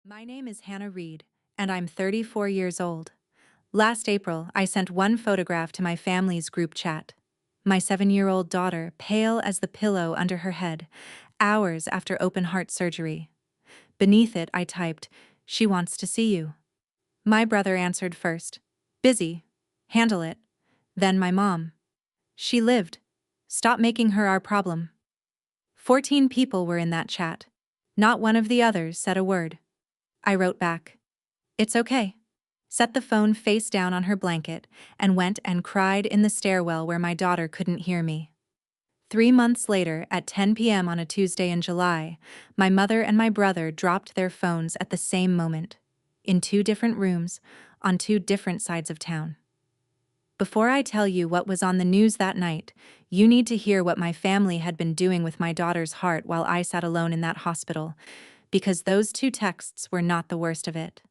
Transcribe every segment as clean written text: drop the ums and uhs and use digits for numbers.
My name is Hannah Reed, and I'm 34 years old. Last April, I sent one photograph to my family's group chat. My 7-year-old daughter, pale as the pillow under her head, hours after open-heart surgery. Beneath it, I typed, "She wants to see you." My brother answered first, "Busy. Handle it." Then my mom. "She lived. Stop making her our problem." 14 people were in that chat. Not one of the others said a word. I wrote back, "It's okay." Set the phone face down on her blanket, and went and cried in the stairwell where my daughter couldn't hear me. 3 months later, at 10 p.m. on a Tuesday in July, my mother and my brother dropped their phones at the same moment, in 2 different rooms, on 2 different sides of town. Before I tell you what was on the news that night, you need to hear what my family had been doing with my daughter's heart while I sat alone in that hospital, because those 2 texts were not the worst of it.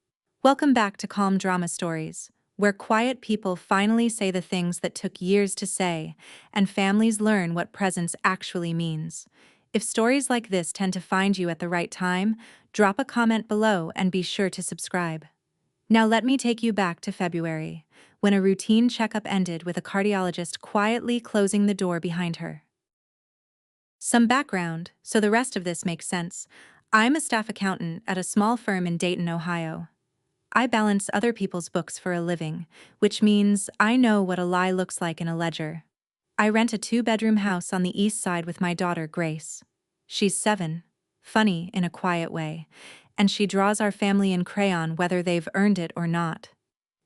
Welcome back to Calm Drama Stories, where quiet people finally say the things that took years to say, and families learn what presence actually means. If stories like this tend to find you at the right time, drop a comment below and be sure to subscribe. Now let me take you back to February, when a routine checkup ended with a cardiologist quietly closing the door behind her. Some background, so the rest of this makes sense. I'm a staff accountant at a small firm in Dayton, Ohio. I balance other people's books for a living, which means I know what a lie looks like in a ledger. I rent a 2-bedroom house on the east side with my daughter, Grace. She's 7, funny in a quiet way, and she draws our family in crayon whether they've earned it or not.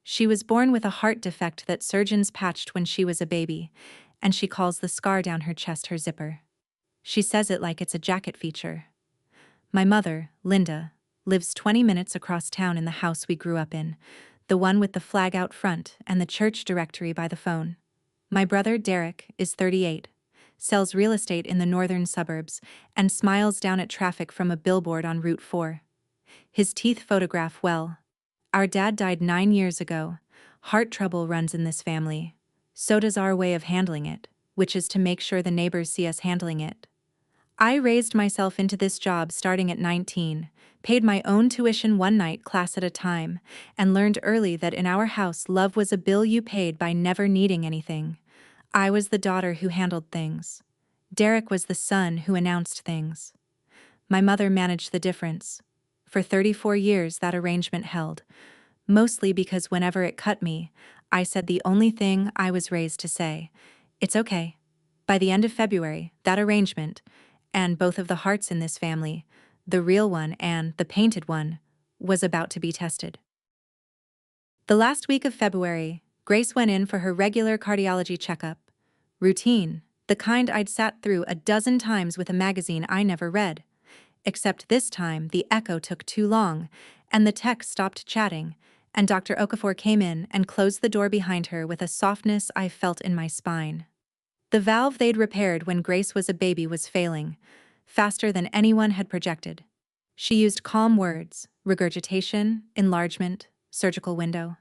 She was born with a heart defect that surgeons patched when she was a baby, and she calls the scar down her chest her zipper. She says it like it's a jacket feature. My mother, Linda, lives 20 minutes across town in the house we grew up in, the one with the flag out front and the church directory by the phone. My brother, Derek, is 38, sells real estate in the northern suburbs, and smiles down at traffic from a billboard on Route 4. His teeth photograph well. Our dad died 9 years ago. Heart trouble runs in this family. So does our way of handling it, which is to make sure the neighbors see us handling it. I raised myself into this job starting at 19, paid my own tuition one night class at a time, and learned early that in our house love was a bill you paid by never needing anything. I was the daughter who handled things. Derek was the son who announced things. My mother managed the difference. For 34 years that arrangement held, mostly because whenever it cut me, I said the only thing I was raised to say, "It's okay." By the end of February, that arrangement, and both of the hearts in this family, the real one and the painted one, was about to be tested. The last week of February, Grace went in for her regular cardiology checkup. Routine, the kind I'd sat through a dozen times with a magazine I never read. Except this time, the echo took too long, and the tech stopped chatting, and Dr. Okafor came in and closed the door behind her with a softness I felt in my spine. The valve they'd repaired when Grace was a baby was failing, faster than anyone had projected. She used calm words, regurgitation, enlargement, surgical window,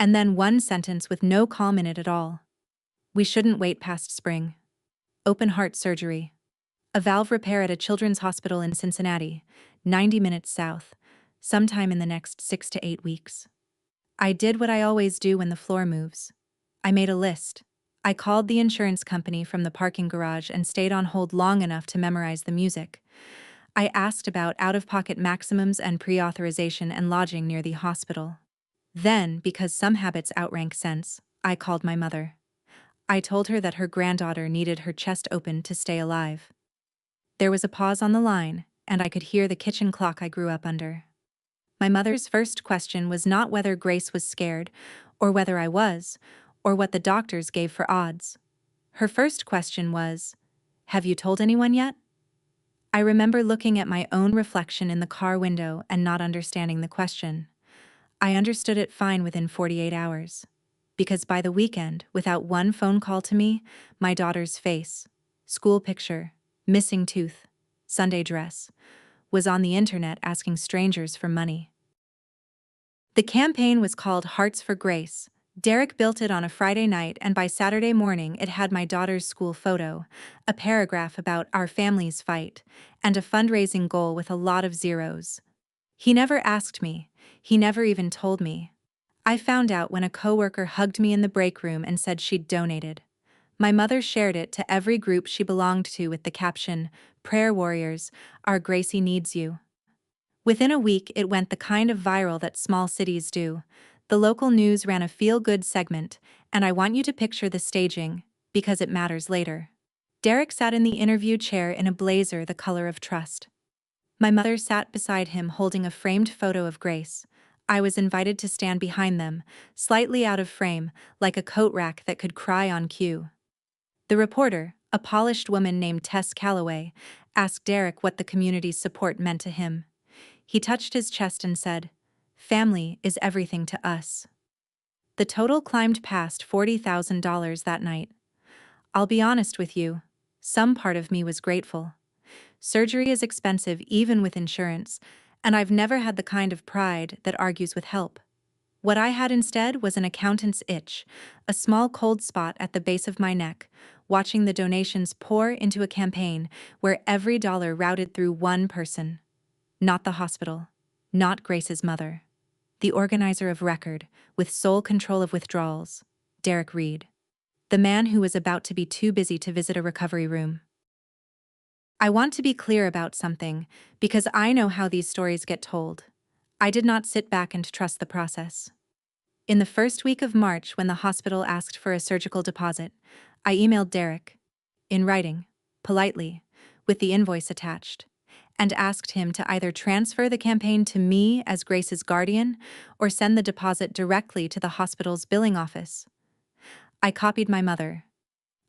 and then one sentence with no calm in it at all. "We shouldn't wait past spring. Open heart surgery. A valve repair at a children's hospital in Cincinnati, 90 minutes south, sometime in the next 6 to 8 weeks." I did what I always do when the floor moves. I made a list. I called the insurance company from the parking garage and stayed on hold long enough to memorize the music. I asked about out-of-pocket maximums and pre-authorization and lodging near the hospital. Then, because some habits outrank sense, I called my mother. I told her that her granddaughter needed her chest opened to stay alive. There was a pause on the line, and I could hear the kitchen clock I grew up under. My mother's first question was not whether Grace was scared, or whether I was, or what the doctors gave for odds. Her first question was, "Have you told anyone yet?" I remember looking at my own reflection in the car window and not understanding the question. I understood it fine within 48 hours. Because by the weekend, without one phone call to me, my daughter's face, school picture, missing tooth, Sunday dress, was on the internet asking strangers for money. The campaign was called Hearts for Grace. Derek built it on a Friday night, and by Saturday morning it had my daughter's school photo, a paragraph about our family's fight, and a fundraising goal with a lot of zeros. He never asked me. He never even told me. I found out when a coworker hugged me in the break room and said she'd donated. My mother shared it to every group she belonged to with the caption, "Prayer warriors, our Gracie needs you." Within a week, it went the kind of viral that small cities do. The local news ran a feel-good segment, and I want you to picture the staging, because it matters later. Derek sat in the interview chair in a blazer the color of trust. My mother sat beside him holding a framed photo of Grace. I was invited to stand behind them, slightly out of frame, like a coat rack that could cry on cue. The reporter, a polished woman named Tess Calloway, asked Derek what the community's support meant to him. He touched his chest and said, "Family is everything to us." The total climbed past $40,000 that night. I'll be honest with you, some part of me was grateful. Surgery is expensive even with insurance, and I've never had the kind of pride that argues with help. What I had instead was an accountant's itch, a small cold spot at the base of my neck, watching the donations pour into a campaign where every dollar routed through one person. Not the hospital, not Grace's mother. The organizer of record, with sole control of withdrawals, Derek Reed. The man who was about to be too busy to visit a recovery room. I want to be clear about something, because I know how these stories get told. I did not sit back and trust the process. In the first week of March, when the hospital asked for a surgical deposit, I emailed Derek, in writing, politely, with the invoice attached, and asked him to either transfer the campaign to me as Grace's guardian or send the deposit directly to the hospital's billing office. I copied my mother.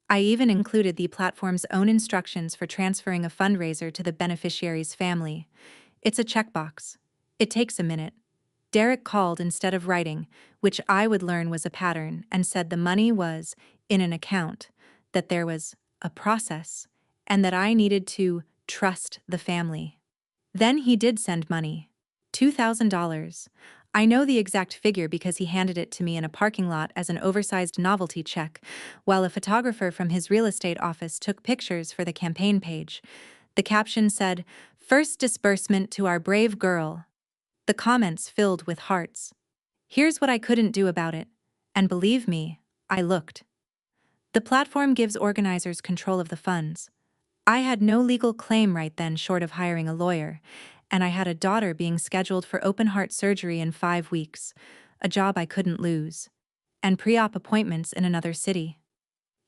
I even included the platform's own instructions for transferring a fundraiser to the beneficiary's family. It's a checkbox. It takes a minute. Derek called instead of writing, which I would learn was a pattern, and said the money was in an account, that there was a process, and that I needed to trust the family. Then he did send money. $2,000. I know the exact figure because he handed it to me in a parking lot as an oversized novelty check, while a photographer from his real estate office took pictures for the campaign page. The caption said, "First disbursement to our brave girl." The comments filled with hearts. Here's what I couldn't do about it. And believe me, I looked. The platform gives organizers control of the funds. I had no legal claim right then short of hiring a lawyer, and I had a daughter being scheduled for open-heart surgery in 5 weeks, a job I couldn't lose, and pre-op appointments in another city.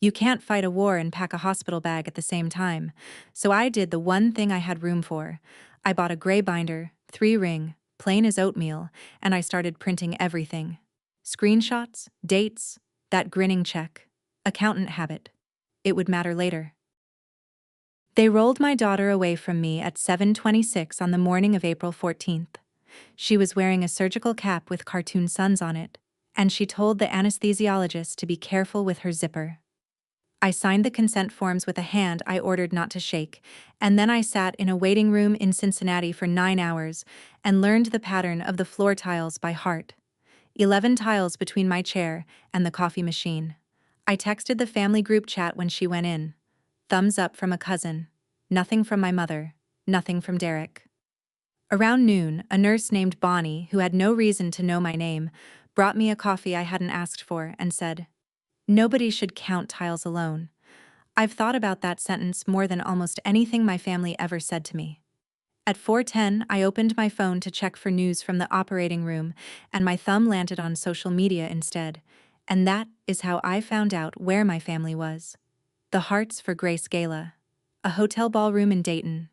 You can't fight a war and pack a hospital bag at the same time, so I did the one thing I had room for. I bought a gray binder, 3-ring, plain as oatmeal, and I started printing everything. Screenshots, dates, that grinning check. Accountant habit. It would matter later. They rolled my daughter away from me at 7:26 on the morning of April 14th. She was wearing a surgical cap with cartoon suns on it, and she told the anesthesiologist to be careful with her zipper. I signed the consent forms with a hand I ordered not to shake, and then I sat in a waiting room in Cincinnati for 9 hours and learned the pattern of the floor tiles by heart. 11 tiles between my chair and the coffee machine. I texted the family group chat when she went in. Thumbs up from a cousin. Nothing from my mother. Nothing from Derek. Around noon, a nurse named Bonnie, who had no reason to know my name, brought me a coffee I hadn't asked for and said, "Nobody should count tiles alone." I've thought about that sentence more than almost anything my family ever said to me. At 4:10, I opened my phone to check for news from the operating room, and my thumb landed on social media instead. And that is how I found out where my family was. The Hearts for Grace Gala. A hotel ballroom in Dayton.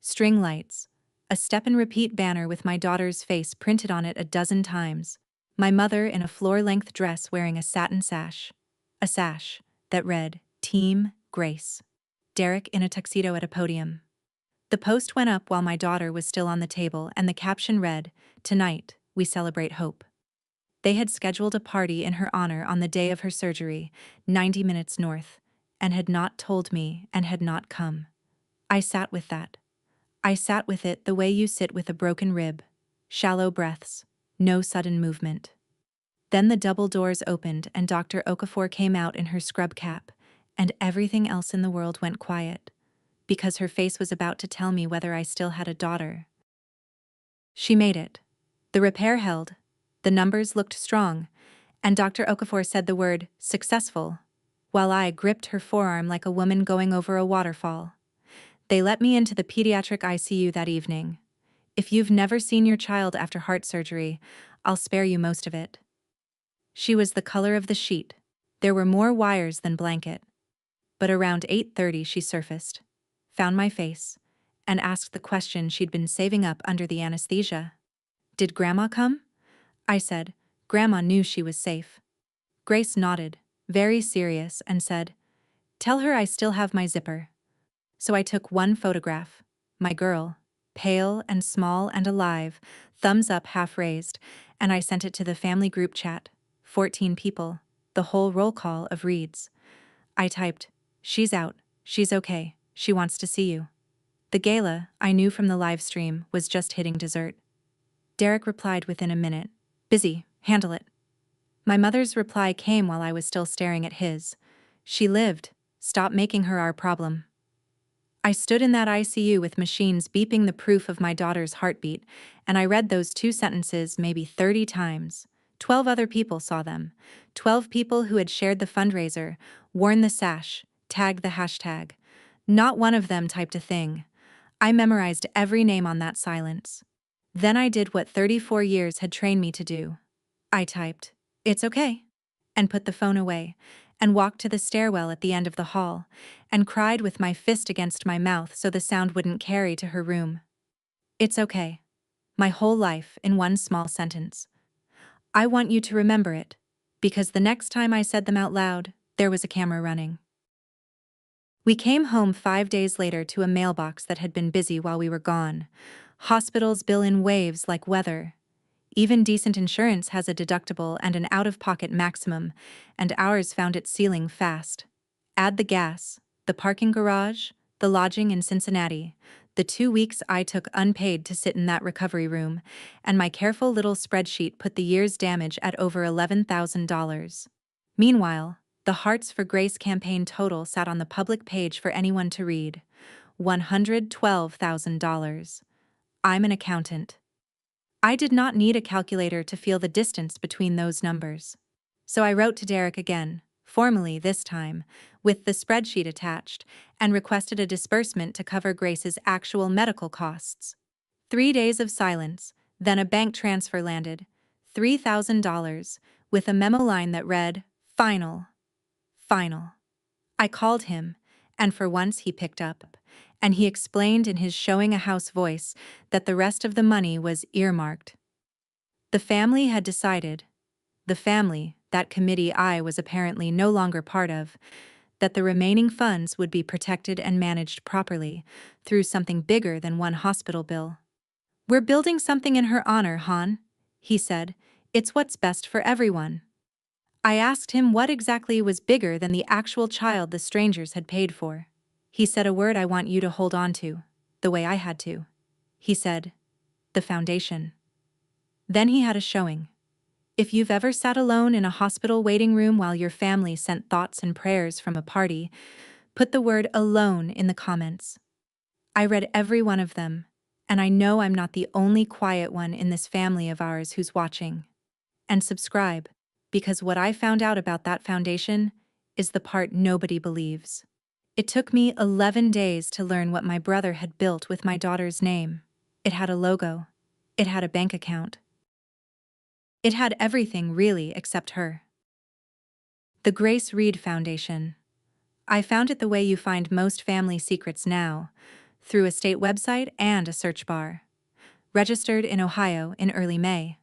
String lights. A step-and-repeat banner with my daughter's face printed on it a dozen times. My mother in a floor-length dress wearing a satin sash. A sash that read, "Team Grace." Derek in a tuxedo at a podium. The post went up while my daughter was still on the table, and the caption read, "Tonight, we celebrate hope." They had scheduled a party in her honor on the day of her surgery, 90 minutes north, and had not told me and had not come. I sat with that. I sat with it the way you sit with a broken rib. Shallow breaths, no sudden movement. Then the double doors opened and Dr. Okafor came out in her scrub cap, and everything else in the world went quiet, because her face was about to tell me whether I still had a daughter. She made it. The repair held. The numbers looked strong, and Dr. Okafor said the word successful, while I gripped her forearm like a woman going over a waterfall. They let me into the pediatric ICU that evening. If you've never seen your child after heart surgery, I'll spare you most of it. She was the color of the sheet. There were more wires than blanket. But around 8:30 she surfaced, found my face, and asked the question she'd been saving up under the anesthesia. Did Grandma come? I said. Grandma knew she was safe. Grace nodded, very serious, and said, "Tell her I still have my zipper." So I took one photograph. My girl, pale and small and alive, thumbs up half raised, and I sent it to the family group chat. 14 people, the whole roll call of Reeds. I typed, "She's out, she's okay, she wants to see you." The gala, I knew from the live stream, was just hitting dessert. Derek replied within a minute, "Busy, handle it." My mother's reply came while I was still staring at his. "She lived, stop making her our problem." I stood in that ICU with machines beeping the proof of my daughter's heartbeat, and I read those 2 sentences maybe 30 times. 12 other people saw them. 12 people who had shared the fundraiser, worn the sash, tagged the hashtag. Not one of them typed a thing. I memorized every name on that silence. Then I did what 34 years had trained me to do. I typed, "It's okay," and put the phone away, and walked to the stairwell at the end of the hall, and cried with my fist against my mouth so the sound wouldn't carry to her room. It's okay. My whole life in one small sentence. I want you to remember it, because the next time I said them out loud, there was a camera running. We came home 5 days later to a mailbox that had been busy while we were gone. Hospitals bill in waves like weather. Even decent insurance has a deductible and an out-of-pocket maximum, and ours found its ceiling fast. Add the gas, the parking garage, the lodging in Cincinnati, the 2 weeks I took unpaid to sit in that recovery room, and my careful little spreadsheet put the year's damage at over $11,000. Meanwhile, the Hearts for Grace campaign total sat on the public page for anyone to read. $112,000. I'm an accountant. I did not need a calculator to feel the distance between those numbers. So I wrote to Derek again, formally this time, with the spreadsheet attached, and requested a disbursement to cover Grace's actual medical costs. 3 days of silence, then a bank transfer landed, $3,000, with a memo line that read, "Final. Final." I called him, and for once he picked up, and he explained in his showing a house voice that the rest of the money was earmarked. The family had decided, the family, that committee I was apparently no longer part of, that the remaining funds would be protected and managed properly, through something bigger than one hospital bill. "We're building something in her honor, Han," he said. "It's what's best for everyone." I asked him what exactly was bigger than the actual child the strangers had paid for. He said a word I want you to hold on to, the way I had to. He said, "The foundation." Then he had a showing. If you've ever sat alone in a hospital waiting room while your family sent thoughts and prayers from a party, put the word "alone" in the comments. I read every one of them, and I know I'm not the only quiet one in this family of ours who's watching. And subscribe, because what I found out about that foundation is the part nobody believes. It took me 11 days to learn what my brother had built with my daughter's name. It had a logo. It had a bank account. It had everything, really, except her. The Grace Reed Foundation. I found it the way you find most family secrets now, through a state website and a search bar. Registered in Ohio in early May.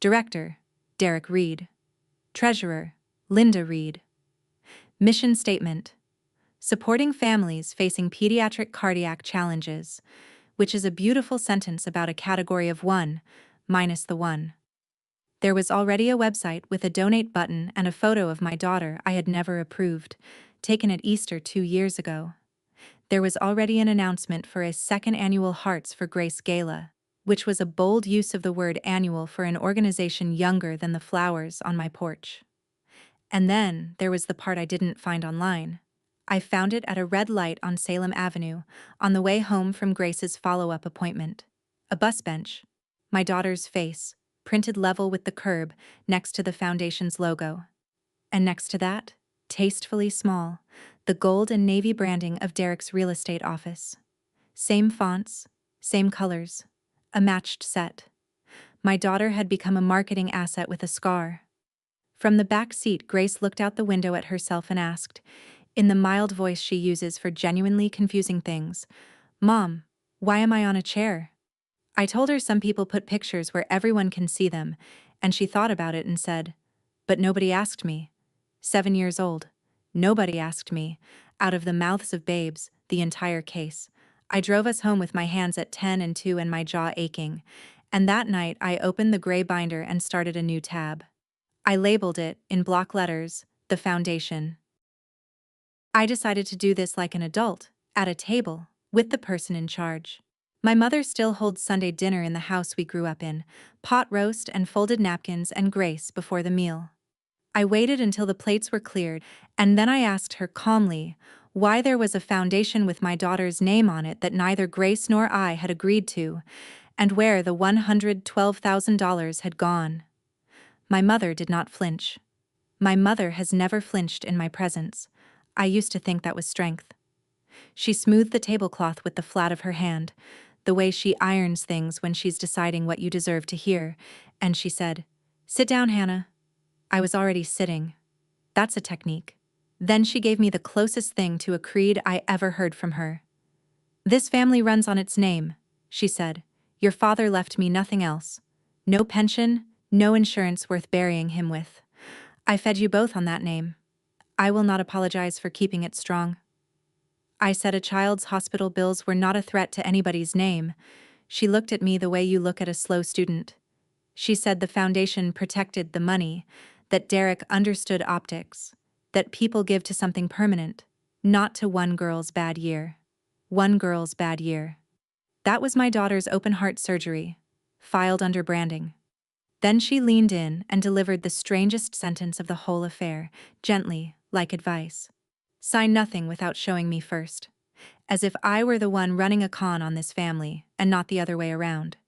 Director, Derek Reed. Treasurer, Linda Reed. Mission statement: supporting families facing pediatric cardiac challenges, which is a beautiful sentence about a category of 1, minus the 1. There was already a website with a donate button and a photo of my daughter I had never approved, taken at Easter 2 years ago. There was already an announcement for a second annual Hearts for Grace Gala, which was a bold use of the word annual for an organization younger than the flowers on my porch. And then there was the part I didn't find online. I found it at a red light on Salem Avenue, on the way home from Grace's follow-up appointment. A bus bench. my daughter's face, printed level with the curb, next to the foundation's logo. And next to that, tastefully small, the gold and navy branding of Derek's real estate office. Same fonts, same colors, a matched set. My daughter had become a marketing asset with a scar. From the back seat, Grace looked out the window at herself and asked, in the mild voice she uses for genuinely confusing things, "Mom, why am I on a chair?" I told her some people put pictures where everyone can see them, and she thought about it and said, "But nobody asked me." 7 years old. Nobody asked me. Out of the mouths of babes, the entire case. I drove us home with my hands at 10 and 2 and my jaw aching. And that night I opened the gray binder and started a new tab. I labeled it, in block letters, The Foundation. I decided to do this like an adult, at a table, with the person in charge. My mother still holds Sunday dinner in the house we grew up in, pot roast and folded napkins and Grace before the meal. I waited until the plates were cleared, and then I asked her calmly why there was a foundation with my daughter's name on it that neither Grace nor I had agreed to, and where the $112,000 had gone. My mother did not flinch. My mother has never flinched in my presence. I used to think that was strength. She smoothed the tablecloth with the flat of her hand, the way she irons things when she's deciding what you deserve to hear, and she said, "Sit down, Hannah." I was already sitting. That's a technique. Then she gave me the closest thing to a creed I ever heard from her. "This family runs on its name," she said. "Your father left me nothing else. No pension, no insurance worth burying him with. I fed you both on that name. I will not apologize for keeping it strong." I said a child's hospital bills were not a threat to anybody's name. She looked at me the way you look at a slow student. She said the foundation protected the money, that Derek understood optics, that people give to something permanent, not to one girl's bad year. One girl's bad year. That was my daughter's open heart surgery, filed under branding. Then she leaned in and delivered the strangest sentence of the whole affair, gently, like advice. "Sign nothing without showing me first." As if I were the one running a con on this family, and not the other way around.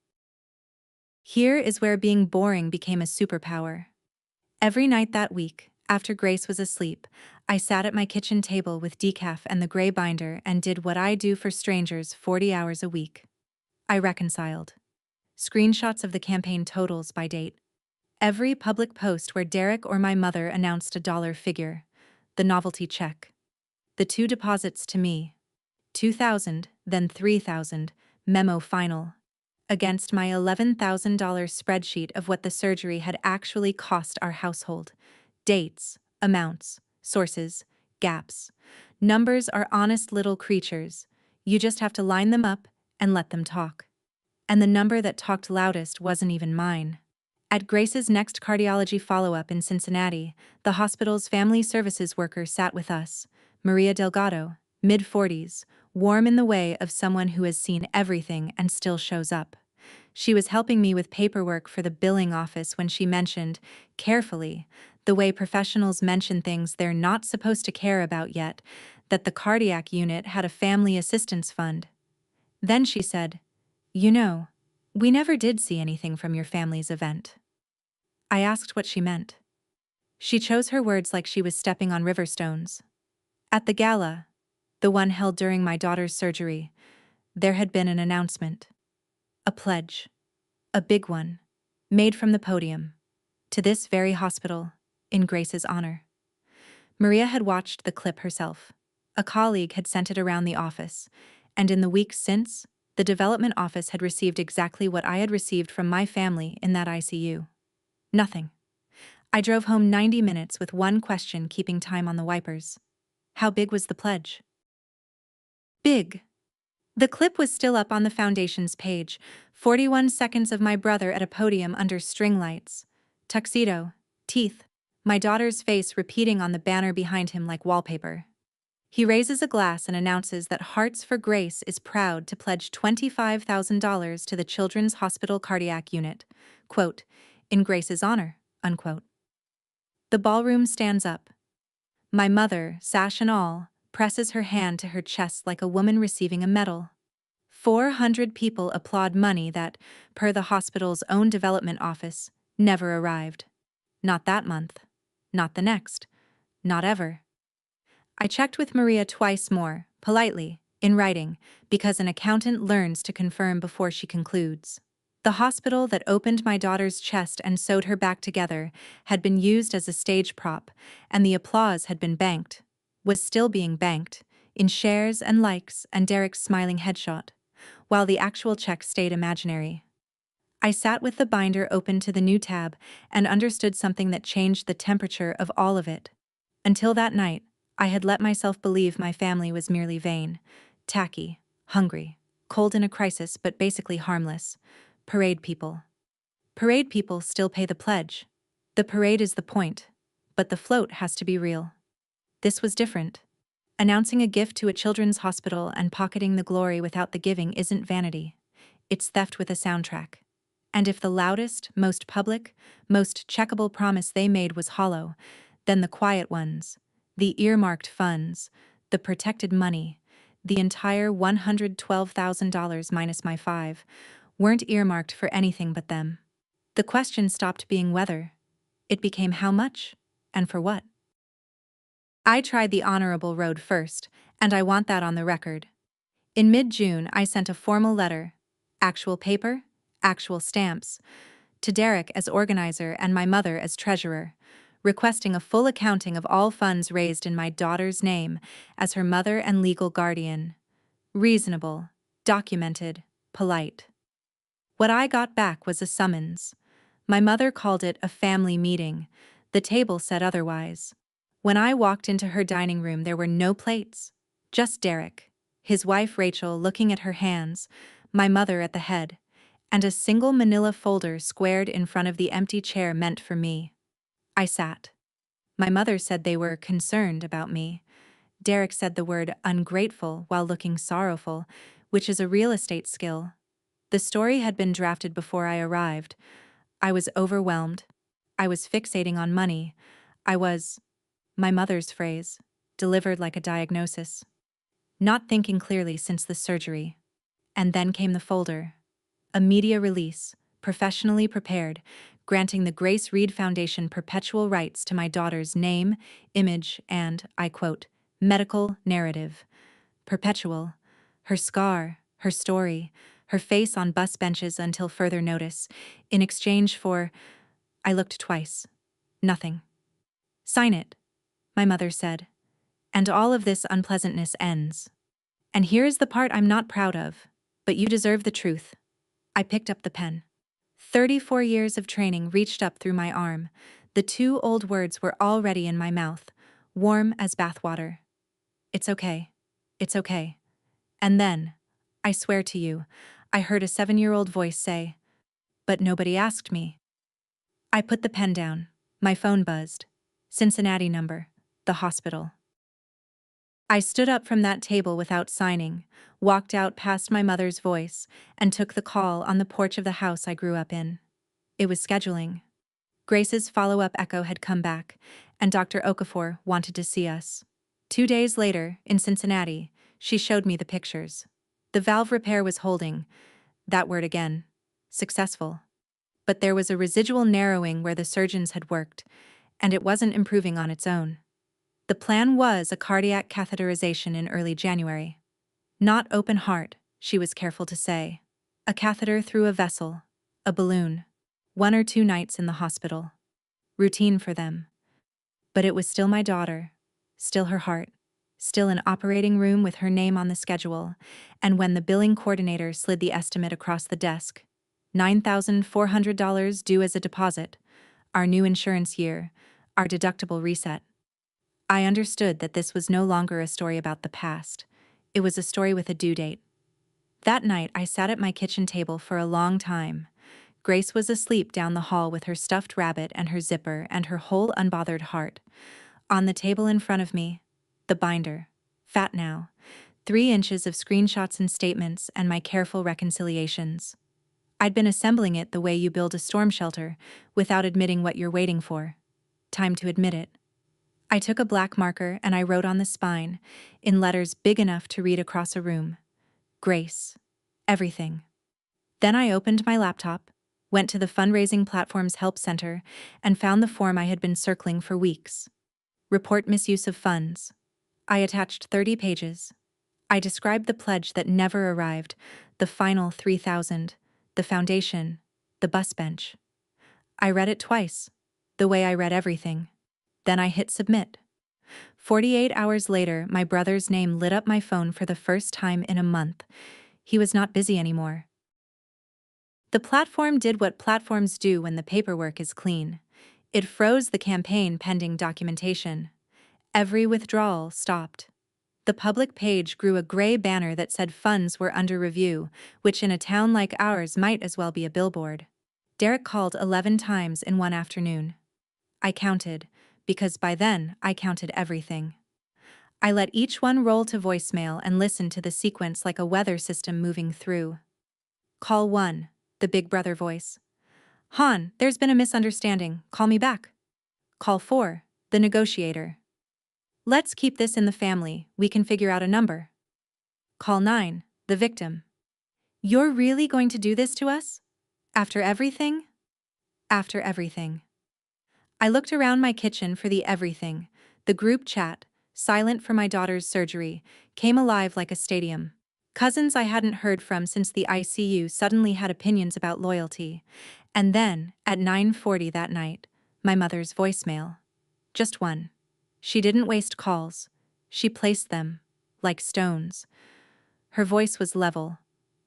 Here is where being boring became a superpower. Every night that week, after Grace was asleep, I sat at my kitchen table with decaf and the gray binder and did what I do for strangers 40 hours a week. I reconciled. Screenshots of the campaign totals by date. Every public post where Derek or my mother announced a dollar figure. The novelty check. The two deposits to me. 2,000, then 3,000, memo final. Against my $11,000 spreadsheet of what the surgery had actually cost our household. Dates, amounts, sources, gaps. Numbers are honest little creatures. You just have to line them up and let them talk. And the number that talked loudest wasn't even mine. At Grace's next cardiology follow-up in Cincinnati, the hospital's family services worker sat with us, Maria Delgado, mid-40s, warm in the way of someone who has seen everything and still shows up. She was helping me with paperwork for the billing office when she mentioned, carefully, the way professionals mention things they're not supposed to care about yet, that the cardiac unit had a family assistance fund. Then she said, "You know, we never did see anything from your family's event." I asked what she meant. She chose her words like she was stepping on river stones. At the gala, the one held during my daughter's surgery, there had been an announcement. A pledge. A big one. Made from the podium. To this very hospital, in Grace's honor. Maria had watched the clip herself. A colleague had sent it around the office, and in the weeks since, the development office had received exactly what I had received from my family in that ICU. Nothing. I drove home 90 minutes with one question keeping time on the wipers. How big was the pledge? Big. The clip was still up on the foundation's page, 41 seconds of my brother at a podium under string lights. Tuxedo. Teeth. My daughter's face repeating on the banner behind him like wallpaper. He raises a glass and announces that Hearts for Grace is proud to pledge $25,000 to the Children's Hospital Cardiac Unit, quote, in Grace's honor, unquote. The ballroom stands up. My mother, sash and all, presses her hand to her chest like a woman receiving a medal. 400 people applaud money that, per the hospital's own development office, never arrived. Not that month. Not the next. Not ever. I checked with Maria twice more, politely, in writing, because an accountant learns to confirm before she concludes. The hospital that opened my daughter's chest and sewed her back together had been used as a stage prop, and the applause had been banked, was still being banked, in shares and likes and Derek's smiling headshot, while the actual check stayed imaginary. I sat with the binder open to the new tab and understood something that changed the temperature of all of it. Until that night, I had let myself believe my family was merely vain, tacky, hungry, cold in a crisis but basically harmless. Parade people. Parade people still pay the pledge. The parade is the point, but the float has to be real. This was different. Announcing a gift to a children's hospital and pocketing the glory without the giving isn't vanity. It's theft with a soundtrack. And if the loudest, most public, most checkable promise they made was hollow, then the quiet ones, the earmarked funds, the protected money, the entire $112,000 minus my five, weren't earmarked for anything but them. The question stopped being whether. It became how much, and for what. I tried the honorable road first, and I want that on the record. In mid-June, I sent a formal letter, actual paper, actual stamps, to Derek as organizer and my mother as treasurer, requesting a full accounting of all funds raised in my daughter's name as her mother and legal guardian. Reasonable, documented, polite. What I got back was a summons. My mother called it a family meeting. The table said otherwise. When I walked into her dining room, there were no plates. Just Derek, his wife Rachel looking at her hands, my mother at the head, and a single manila folder squared in front of the empty chair meant for me. I sat. My mother said they were concerned about me. Derek said the word ungrateful while looking sorrowful, which is a real estate skill. The story had been drafted before I arrived. I was overwhelmed. I was fixating on money. I was, my mother's phrase, delivered like a diagnosis. Not thinking clearly since the surgery. And then came the folder. A media release, professionally prepared, granting the Grace Reed Foundation perpetual rights to my daughter's name, image, and, I quote, medical narrative. Perpetual. Her scar, her story, her face on bus benches until further notice, in exchange for, I looked twice. Nothing. Sign it, my mother said. And all of this unpleasantness ends. And here is the part I'm not proud of, but you deserve the truth. I picked up the pen. 34 years of training reached up through my arm. The two old words were already in my mouth, warm as bathwater. It's okay. It's okay. And then, I swear to you, I heard a 7-year-old voice say, but nobody asked me. I put the pen down. My phone buzzed. Cincinnati number. The hospital. I stood up from that table without signing, walked out past my mother's voice, and took the call on the porch of the house I grew up in. It was scheduling. Grace's follow-up echo had come back, and Dr. Okafor wanted to see us. 2 days later, in Cincinnati, she showed me the pictures. The valve repair was holding, that word again, successful. But there was a residual narrowing where the surgeons had worked, and it wasn't improving on its own. The plan was a cardiac catheterization in early January. Not open heart, she was careful to say. A catheter through a vessel, a balloon. 1 or 2 nights in the hospital. Routine for them. But it was still my daughter, still her heart, still an operating room with her name on the schedule, and when the billing coordinator slid the estimate across the desk, $9,400 due as a deposit, our new insurance year, our deductible reset. I understood that this was no longer a story about the past. It was a story with a due date. That night, I sat at my kitchen table for a long time. Grace was asleep down the hall with her stuffed rabbit and her zipper and her whole unbothered heart. On the table in front of me, the binder, fat now, 3 inches of screenshots and statements and my careful reconciliations. I'd been assembling it the way you build a storm shelter, without admitting what you're waiting for. Time to admit it. I took a black marker and I wrote on the spine, in letters big enough to read across a room, Grace. Everything. Then I opened my laptop, went to the fundraising platform's help center, and found the form I had been circling for weeks. Report misuse of funds. I attached 30 pages. I described the pledge that never arrived, the final 3,000, the foundation, the bus bench. I read it twice, the way I read everything. Then I hit submit. 48 hours later, my brother's name lit up my phone for the first time in a month. He was not busy anymore. The platform did what platforms do when the paperwork is clean. It froze the campaign pending documentation. Every withdrawal stopped. The public page grew a gray banner that said funds were under review, which in a town like ours might as well be a billboard. Derek called 11 times in one afternoon. I counted, because by then I counted everything. I let each one roll to voicemail and listened to the sequence like a weather system moving through. Call 1, the big brother voice. Han, there's been a misunderstanding, call me back. Call 4, the negotiator. Let's keep this in the family, we can figure out a number. Call 9, the victim. You're really going to do this to us? After everything? After everything. I looked around my kitchen for the everything. The group chat, silent for my daughter's surgery, came alive like a stadium. Cousins I hadn't heard from since the ICU suddenly had opinions about loyalty. And then, at 9:40 that night, my mother's voicemail. Just one. She didn't waste calls. She placed them, like stones. Her voice was level,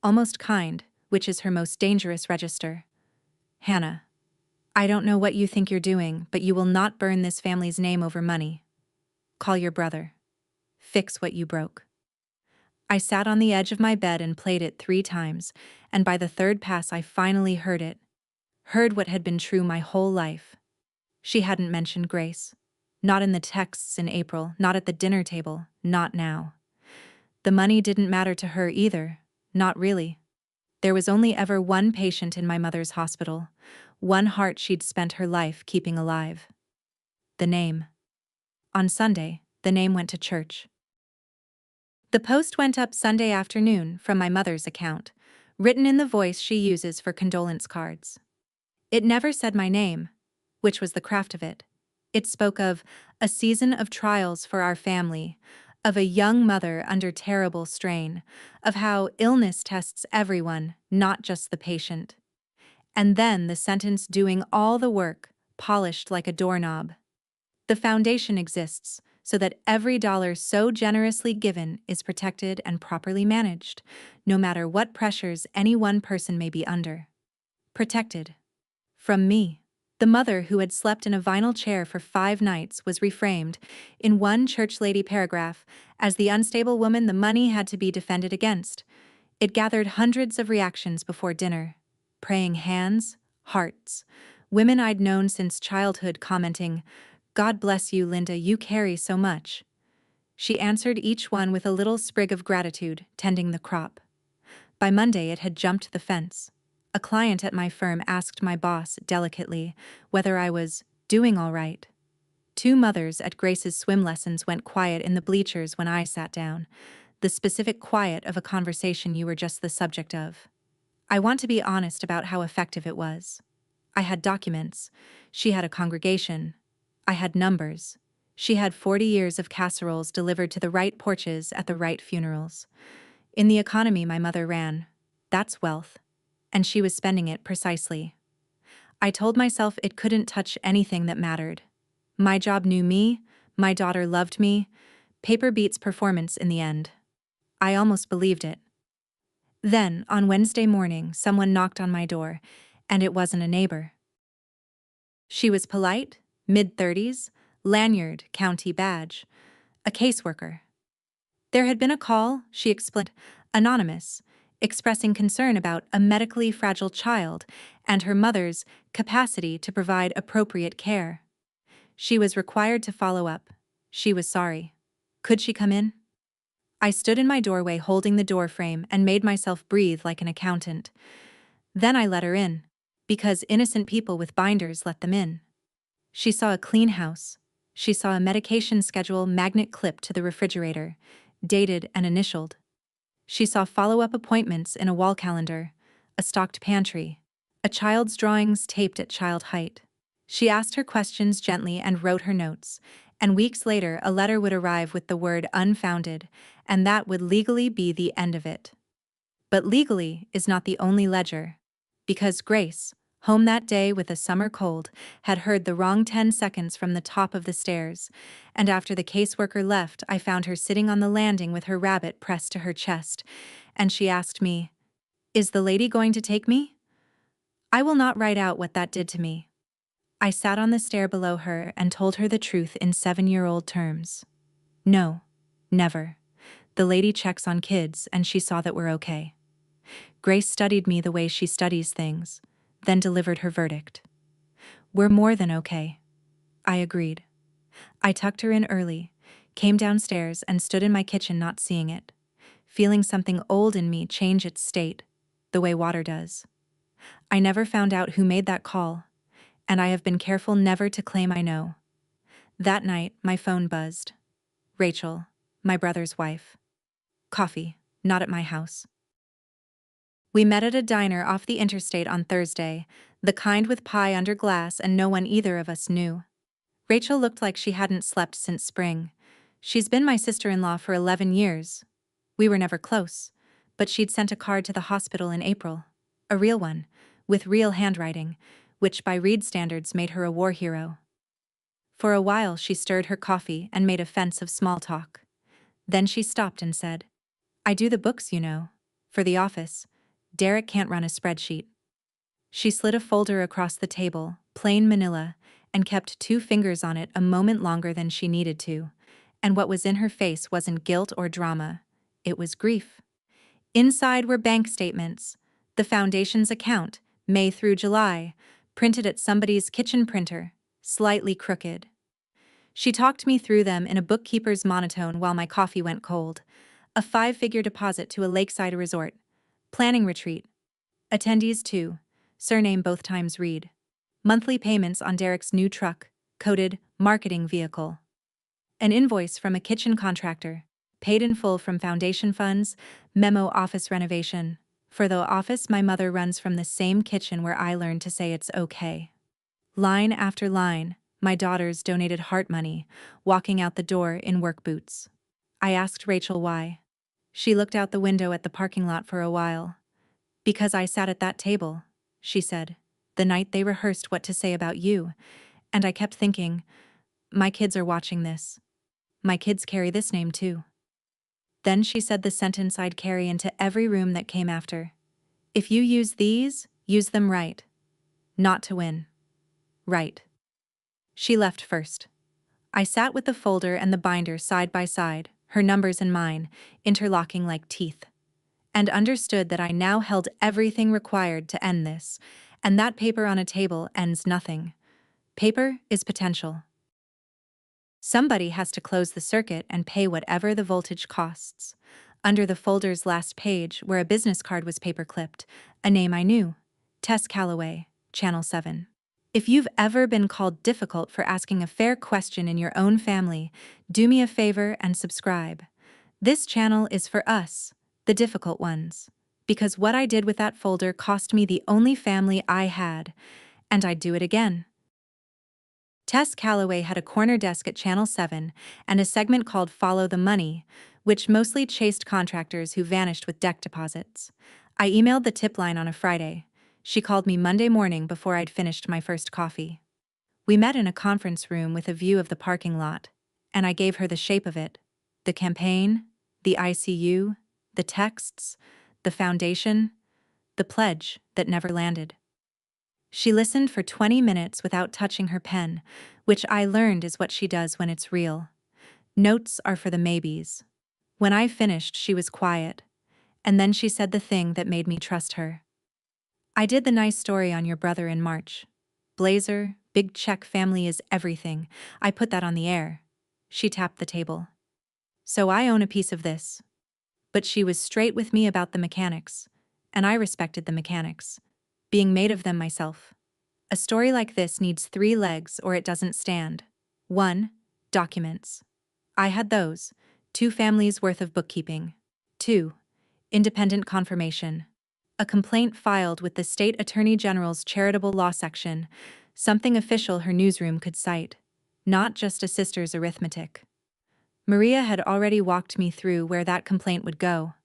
almost kind, which is her most dangerous register. Hannah, I don't know what you think you're doing, but you will not burn this family's name over money. Call your brother. Fix what you broke. I sat on the edge of my bed and played it 3 times, and by the third pass I finally heard it. Heard what had been true my whole life. She hadn't mentioned Grace. Not in the texts in April, not at the dinner table, not now. The money didn't matter to her either, not really. There was only ever one patient in my mother's hospital, one heart she'd spent her life keeping alive. The name. On Sunday, the name went to church. The post went up Sunday afternoon from my mother's account, written in the voice she uses for condolence cards. It never said my name, which was the craft of it. It spoke of a season of trials for our family, of a young mother under terrible strain, of how illness tests everyone, not just the patient. And then the sentence doing all the work, polished like a doorknob. The foundation exists so that every dollar so generously given is protected and properly managed, no matter what pressures any one person may be under. Protected. From me. The mother who had slept in a vinyl chair for 5 nights was reframed, in one church lady paragraph, as the unstable woman the money had to be defended against. It gathered hundreds of reactions before dinner. Praying hands, hearts. Women I'd known since childhood commenting, "God bless you, Linda, you carry so much." She answered each one with a little sprig of gratitude, tending the crop. By Monday it had jumped the fence. A client at my firm asked my boss, delicately, whether I was doing all right. 2 mothers at Grace's swim lessons went quiet in the bleachers when I sat down, the specific quiet of a conversation you were just the subject of. I want to be honest about how effective it was. I had documents. She had a congregation. I had numbers. She had 40 years of casseroles delivered to the right porches at the right funerals. In the economy my mother ran, that's wealth. And she was spending it precisely. I told myself it couldn't touch anything that mattered. My job knew me, my daughter loved me, paper beats performance in the end. I almost believed it. Then, on Wednesday morning, someone knocked on my door, and it wasn't a neighbor. She was polite, mid-30s, lanyard, county badge, a caseworker. There had been a call, she explained, anonymous, expressing concern about a medically fragile child and her mother's capacity to provide appropriate care. She was required to follow up. She was sorry. Could she come in? I stood in my doorway holding the door frame and made myself breathe like an accountant. Then I let her in, because innocent people with binders let them in. She saw a clean house. She saw a medication schedule magnet clipped to the refrigerator, dated and initialed. She saw follow-up appointments in a wall calendar, a stocked pantry, a child's drawings taped at child height. She asked her questions gently and wrote her notes, and weeks later a letter would arrive with the word unfounded, and that would legally be the end of it. But legally is not the only ledger. Because Grace, home that day with a summer cold, had heard the wrong 10 seconds from the top of the stairs, and after the caseworker left, I found her sitting on the landing with her rabbit pressed to her chest, and she asked me, "Is the lady going to take me?" I will not write out what that did to me. I sat on the stair below her and told her the truth in 7-year-old terms. No, never. The lady checks on kids and she saw that we're okay. Grace studied me the way she studies things, then delivered her verdict. We're more than okay. I agreed. I tucked her in early, came downstairs and stood in my kitchen not seeing it, feeling something old in me change its state, the way water does. I never found out who made that call, and I have been careful never to claim I know. That night, my phone buzzed. Rachel, my brother's wife. Coffee, not at my house. We met at a diner off the interstate on Thursday, the kind with pie under glass and no one either of us knew. Rachel looked like she hadn't slept since spring. She's been my sister-in-law for 11 years. We were never close, but she'd sent a card to the hospital in April. A real one, with real handwriting, which by Reed standards made her a war hero. For a while she stirred her coffee and made a fence of small talk. Then she stopped and said, "I do the books, you know. For the office. Derek can't run a spreadsheet." She slid a folder across the table, plain manila, and kept 2 fingers on it a moment longer than she needed to. And what was in her face wasn't guilt or drama. It was grief. Inside were bank statements, the foundation's account, May through July, printed at somebody's kitchen printer, slightly crooked. She talked me through them in a bookkeeper's monotone while my coffee went cold. A 5-figure deposit to a lakeside resort. Planning retreat. Attendees 2. Surname both times Reed. Monthly payments on Derek's new truck, coded marketing vehicle. An invoice from a kitchen contractor. Paid in full from foundation funds, memo office renovation. For the office my mother runs from the same kitchen where I learned to say it's okay. Line after line, my daughters donated heart money, walking out the door in work boots. I asked Rachel why. She looked out the window at the parking lot for a while. "Because I sat at that table," she said, "the night they rehearsed what to say about you, and I kept thinking, my kids are watching this. My kids carry this name too." Then she said the sentence I'd carry into every room that came after. "If you use these, use them right. Not to win. Right." She left first. I sat with the folder and the binder side by side, her numbers and mine, interlocking like teeth, and understood that I now held everything required to end this, and that paper on a table ends nothing. Paper is potential. Somebody has to close the circuit and pay whatever the voltage costs. Under the folder's last page, where a business card was paper-clipped, a name I knew. Tess Calloway, Channel 7. If you've ever been called difficult for asking a fair question in your own family, do me a favor and subscribe. This channel is for us, the difficult ones. Because what I did with that folder cost me the only family I had, and I'd do it again. Tess Calloway had a corner desk at Channel 7 and a segment called Follow the Money, which mostly chased contractors who vanished with deck deposits. I emailed the tip line on a Friday. She called me Monday morning before I'd finished my first coffee. We met in a conference room with a view of the parking lot, and I gave her the shape of it. The campaign, the ICU, the texts, the foundation, the pledge that never landed. She listened for 20 minutes without touching her pen, which I learned is what she does when it's real. Notes are for the maybes. When I finished, she was quiet, and then she said the thing that made me trust her. "I did the nice story on your brother in March. Blazer, big check, family is everything. I put that on the air." She tapped the table. "So I own a piece of this." But she was straight with me about the mechanics, and I respected the mechanics, being made of them myself. A story like this needs 3 legs or it doesn't stand. 1. Documents. I had those, 2 families worth of bookkeeping. 2. Independent confirmation. A complaint filed with the State Attorney General's Charitable Law Section, something official her newsroom could cite, not just a sister's arithmetic. Maria had already walked me through where that complaint would go.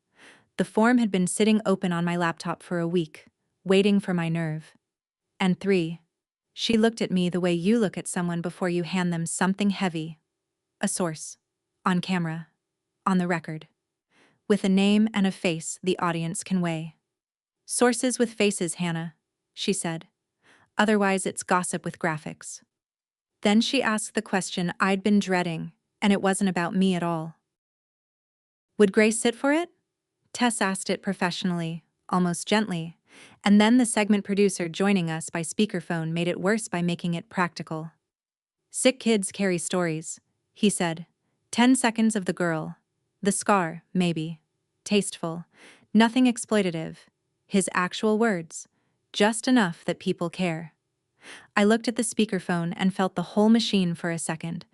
The form had been sitting open on my laptop for a week, waiting for my nerve. And 3. She looked at me the way you look at someone before you hand them something heavy. A source. On camera. On the record. With a name and a face the audience can weigh. Sources with faces, Hannah, she said. Otherwise it's gossip with graphics. Then she asked the question I'd been dreading, and it wasn't about me at all. Would Grace sit for it? Tess asked it professionally, almost gently, and then the segment producer joining us by speakerphone made it worse by making it practical. Sick kids carry stories, he said. 10 seconds of the girl. The scar, maybe. Tasteful. Nothing exploitative. His actual words. Just enough that people care. I looked at the speakerphone and felt the whole machine for a second.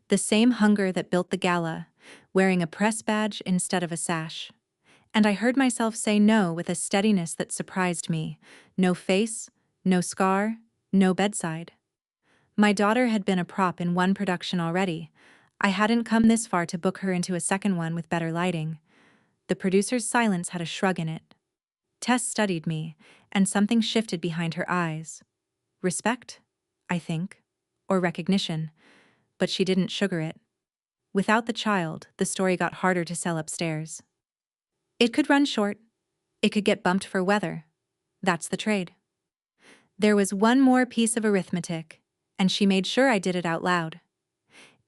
The same hunger that built the gala, wearing a press badge instead of a sash. And I heard myself say no with a steadiness that surprised me. No face, no scar, no bedside. My daughter had been a prop in one production already. I hadn't come this far to book her into a second one with better lighting. The producer's silence had a shrug in it. Tess studied me, and something shifted behind her eyes. Respect, I think, or recognition, but she didn't sugar it. Without the child, the story got harder to sell upstairs. It could run short. It could get bumped for weather. That's the trade. There was one more piece of arithmetic, and she made sure I did it out loud.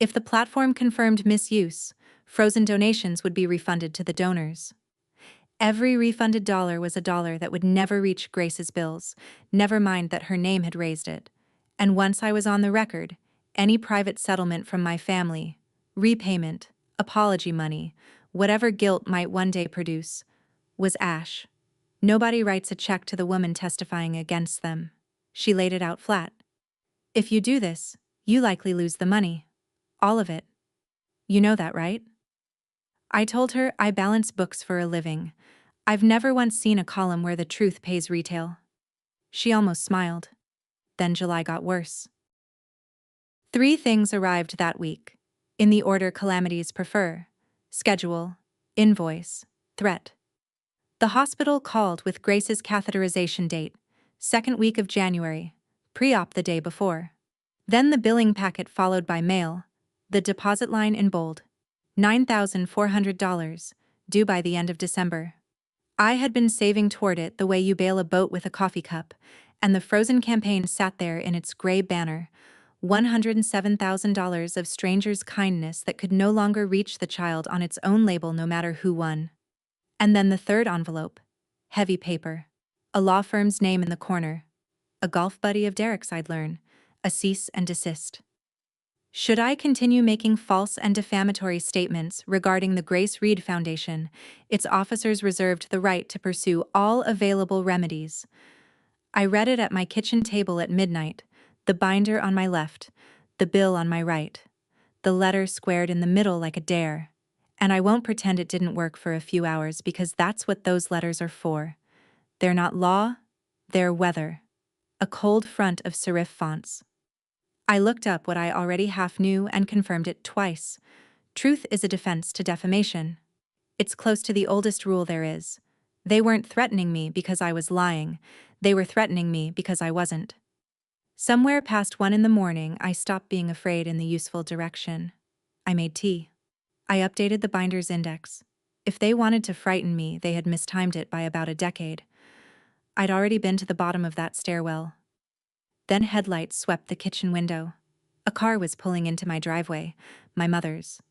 If the platform confirmed misuse, frozen donations would be refunded to the donors. Every refunded dollar was a dollar that would never reach Grace's bills, never mind that her name had raised it. And once I was on the record, any private settlement from my family, repayment, apology money, whatever guilt might one day produce, was ash. Nobody writes a check to the woman testifying against them. She laid it out flat. If you do this, you likely lose the money. All of it. You know that, right? I told her I balance books for a living. I've never once seen a column where the truth pays retail. She almost smiled. Then July got worse. 3 things arrived that week, in the order calamities prefer: schedule, invoice, threat. The hospital called with Grace's catheterization date, 2nd week of January, pre-op the day before. Then the billing packet followed by mail, the deposit line in bold. $9,400, due by the end of December. I had been saving toward it the way you bail a boat with a coffee cup, and the frozen campaign sat there in its gray banner, $107,000 of strangers' kindness that could no longer reach the child on its own label no matter who won. And then the third envelope. Heavy paper. A law firm's name in the corner. A golf buddy of Derek's, I'd learn. A cease and desist. Should I continue making false and defamatory statements regarding the Grace Reed Foundation, its officers reserved the right to pursue all available remedies. I read it at my kitchen table at midnight, the binder on my left, the bill on my right, the letter squared in the middle like a dare. And I won't pretend it didn't work for a few hours because that's what those letters are for. They're not law, they're weather. A cold front of serif fonts. I looked up what I already half knew and confirmed it twice. Truth is a defense to defamation. It's close to the oldest rule there is. They weren't threatening me because I was lying. They were threatening me because I wasn't. Somewhere past 1 in the morning, I stopped being afraid in the useful direction. I made tea. I updated the binder's index. If they wanted to frighten me, they had mistimed it by about a decade. I'd already been to the bottom of that stairwell. Then headlights swept the kitchen window. A car was pulling into my driveway, my mother's.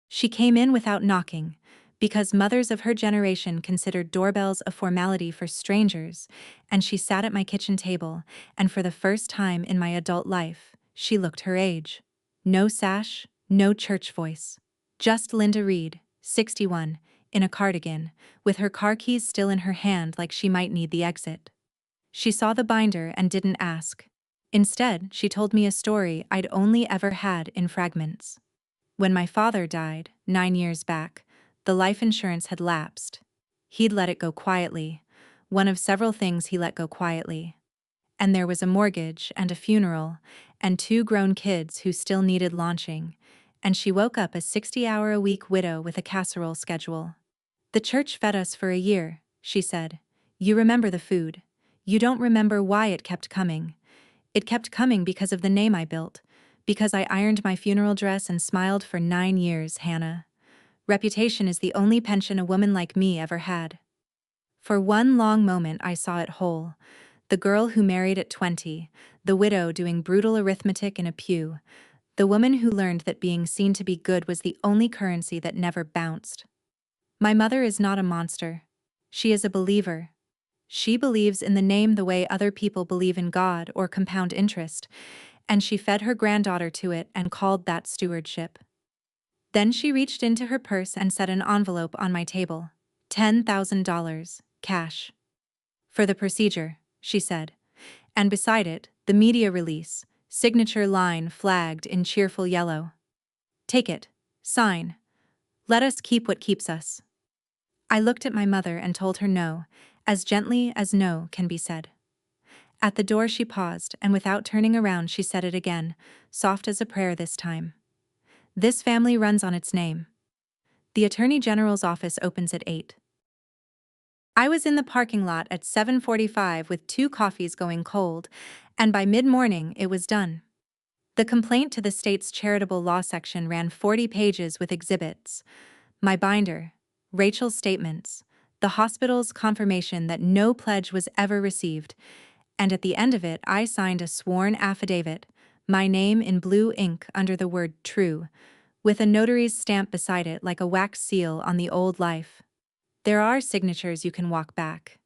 She came in without knocking, because mothers of her generation considered doorbells a formality for strangers, and she sat at my kitchen table, and for the first time in my adult life, she looked her age. No sash, no church voice. Just Linda Reed, 61, in a cardigan, with her car keys still in her hand like she might need the exit. She saw the binder and didn't ask. Instead, she told me a story I'd only ever had in fragments. When my father died, 9 years back, the life insurance had lapsed. He'd let it go quietly. One of several things he let go quietly. And there was a mortgage and a funeral, and 2 grown kids who still needed launching, and she woke up a 60-hour-a-week widow with a casserole schedule. "The church fed us for a year," she said. "You remember the food. You don't remember why it kept coming. It kept coming because of the name I built, because I ironed my funeral dress and smiled for 9 years, Hannah. Reputation is the only pension a woman like me ever had." For one long moment I saw it whole. The girl who married at 20, the widow doing brutal arithmetic in a pew, the woman who learned that being seen to be good was the only currency that never bounced. My mother is not a monster. She is a believer. She believes in the name the way other people believe in God or compound interest, and she fed her granddaughter to it and called that stewardship. Then she reached into her purse and set an envelope on my table. $10,000, cash. "For the procedure," she said. And beside it, the media release, signature line flagged in cheerful yellow. "Take it. Sign. Let us keep what keeps us." I looked at my mother and told her no, as gently as no can be said. At the door she paused, and without turning around she said it again, soft as a prayer this time. "This family runs on its name. The Attorney General's office opens at 8. I was in the parking lot at 7:45 with 2 coffees going cold, and by mid-morning it was done. The complaint to the state's charitable law section ran 40 pages with exhibits. My binder, Rachel's statements, the hospital's confirmation that no pledge was ever received, and at the end of it I signed a sworn affidavit, my name in blue ink under the word true, with a notary's stamp beside it like a wax seal on the old life. There are signatures you can walk back.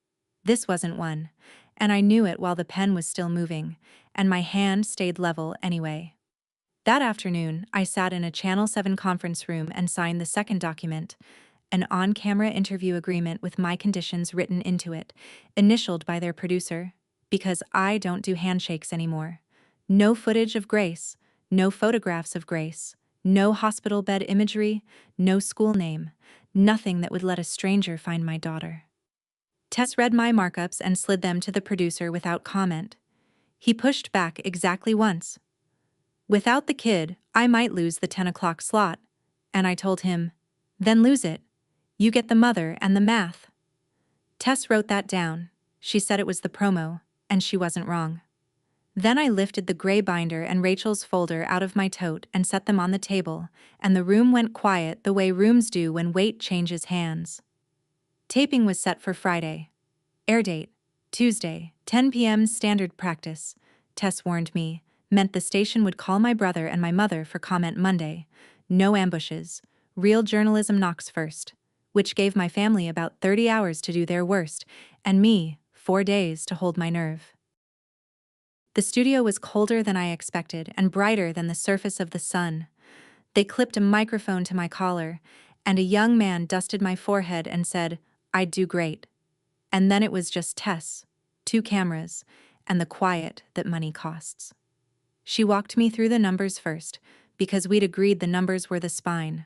This wasn't one, and I knew it while the pen was still moving, and my hand stayed level anyway. That afternoon, I sat in a Channel 7 conference room and signed the second document, an on-camera interview agreement with my conditions written into it, initialed by their producer, because I don't do handshakes anymore. No footage of Grace, no photographs of Grace, no hospital bed imagery, no school name, nothing that would let a stranger find my daughter. Tess read my markups and slid them to the producer without comment. He pushed back exactly once. "Without the kid, I might lose the 10 o'clock slot." And I told him, "Then lose it. You get the mother and the math." Tess wrote that down. She said it was the promo, and she wasn't wrong. Then I lifted the gray binder and Rachel's folder out of my tote and set them on the table, and the room went quiet the way rooms do when weight changes hands. Taping was set for Friday. Air date, Tuesday, 10 p.m. standard practice, Tess warned me, meant the station would call my brother and my mother for comment Monday. No ambushes. Real journalism knocks first. Which gave my family about 30 hours to do their worst, and me 4 days to hold my nerve. The studio was colder than I expected and brighter than the surface of the sun. They clipped a microphone to my collar, and a young man dusted my forehead and said, "I'd do great." And then it was just Tess, 2 cameras, and the quiet that money costs. She walked me through the numbers first, because we'd agreed the numbers were the spine.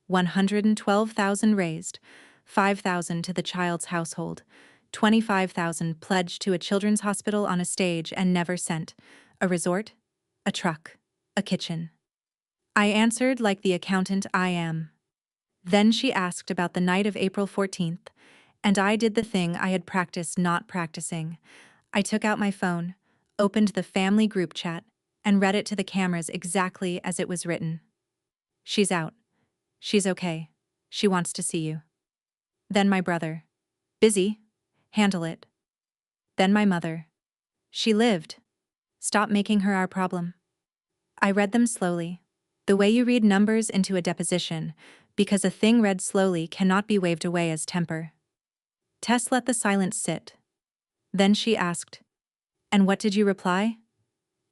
112,000 raised, 5,000 to the child's household, 25,000 pledged to a children's hospital on a stage and never sent, a resort, a truck, a kitchen. I answered like the accountant I am. Then she asked about the night of April 14th, and I did the thing I had practiced not practicing. I took out my phone, opened the family group chat, and read it to the cameras exactly as it was written. "She's out. She's okay. She wants to see you." Then my brother. "Busy. Handle it." Then my mother. "She lived. Stop making her our problem." I read them slowly, the way you read numbers into a deposition, because a thing read slowly cannot be waved away as temper. Tess let the silence sit. Then she asked, "And what did you reply?"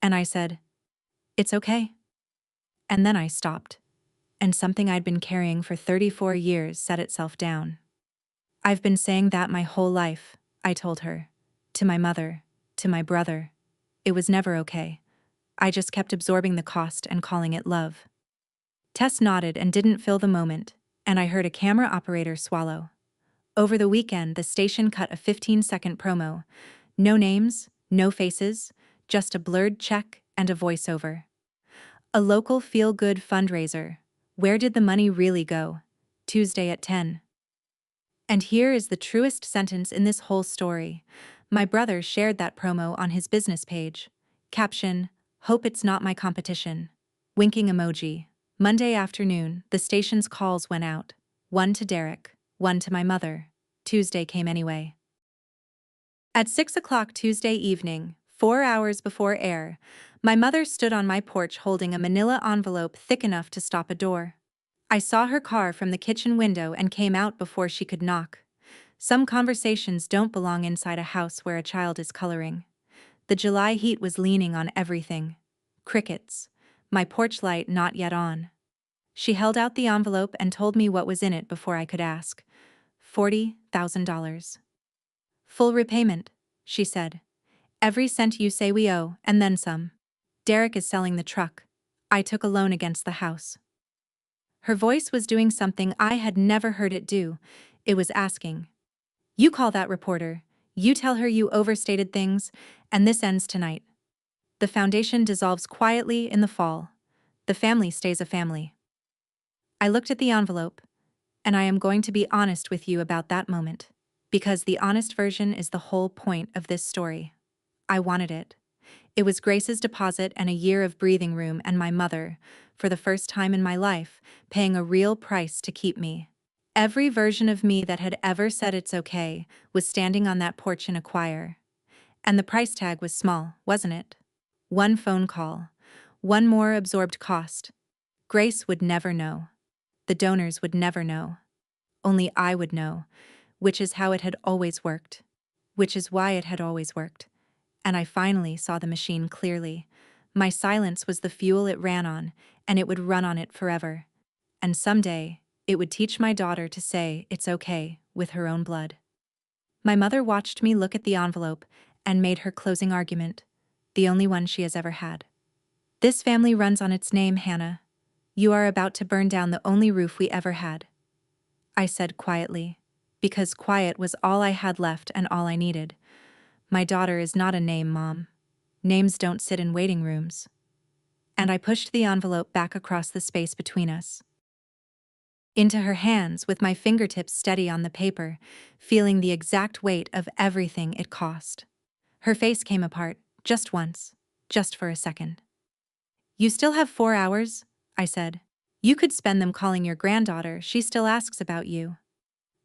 And I said, "It's okay." And then I stopped, and something I'd been carrying for 34 years set itself down. "I've been saying that my whole life," I told her. To my mother, to my brother. It was never okay. I just kept absorbing the cost and calling it love. Tess nodded and didn't fill the moment, and I heard a camera operator swallow. Over the weekend, the station cut a 15-second promo. No names, no faces, just a blurred check and a voiceover. A local feel-good fundraiser. Where did the money really go? Tuesday at 10. And here is the truest sentence in this whole story. My brother shared that promo on his business page. Caption: "Hope it's not my competition." Winking emoji. Monday afternoon, the station's calls went out. One to Derek, one to my mother. Tuesday came anyway. At 6 o'clock Tuesday evening, 4 hours before air, my mother stood on my porch holding a manila envelope thick enough to stop a door. I saw her car from the kitchen window and came out before she could knock. Some conversations don't belong inside a house where a child is coloring. The July heat was leaning on everything. Crickets. My porch light not yet on. She held out the envelope and told me what was in it before I could ask. $40,000. Full repayment, she said. Every cent you say we owe, and then some. Derek is selling the truck. I took a loan against the house. Her voice was doing something I had never heard it do. It was asking. You call that reporter, you tell her you overstated things, and this ends tonight. The foundation dissolves quietly in the fall. The family stays a family. I looked at the envelope, and I am going to be honest with you about that moment, because the honest version is the whole point of this story. I wanted it. It was Grace's deposit and a year of breathing room, and my mother, for the first time in my life, paying a real price to keep me. Every version of me that had ever said it's okay was standing on that porch in a choir. And the price tag was small, wasn't it? One phone call. One more absorbed cost. Grace would never know. The donors would never know. Only I would know, which is how it had always worked. Which is why it had always worked. And I finally saw the machine clearly. My silence was the fuel it ran on, and it would run on it forever. And someday, it would teach my daughter to say it's okay with her own blood. My mother watched me look at the envelope and made her closing argument, the only one she has ever had. This family runs on its name, Hannah. You are about to burn down the only roof we ever had. I said quietly, because quiet was all I had left and all I needed. My daughter is not a name, Mom. Names don't sit in waiting rooms. And I pushed the envelope back across the space between us. Into her hands with my fingertips steady on the paper, feeling the exact weight of everything it cost. Her face came apart, just once, just for a second. You still have 4 hours, I said. You could spend them calling your granddaughter, she still asks about you.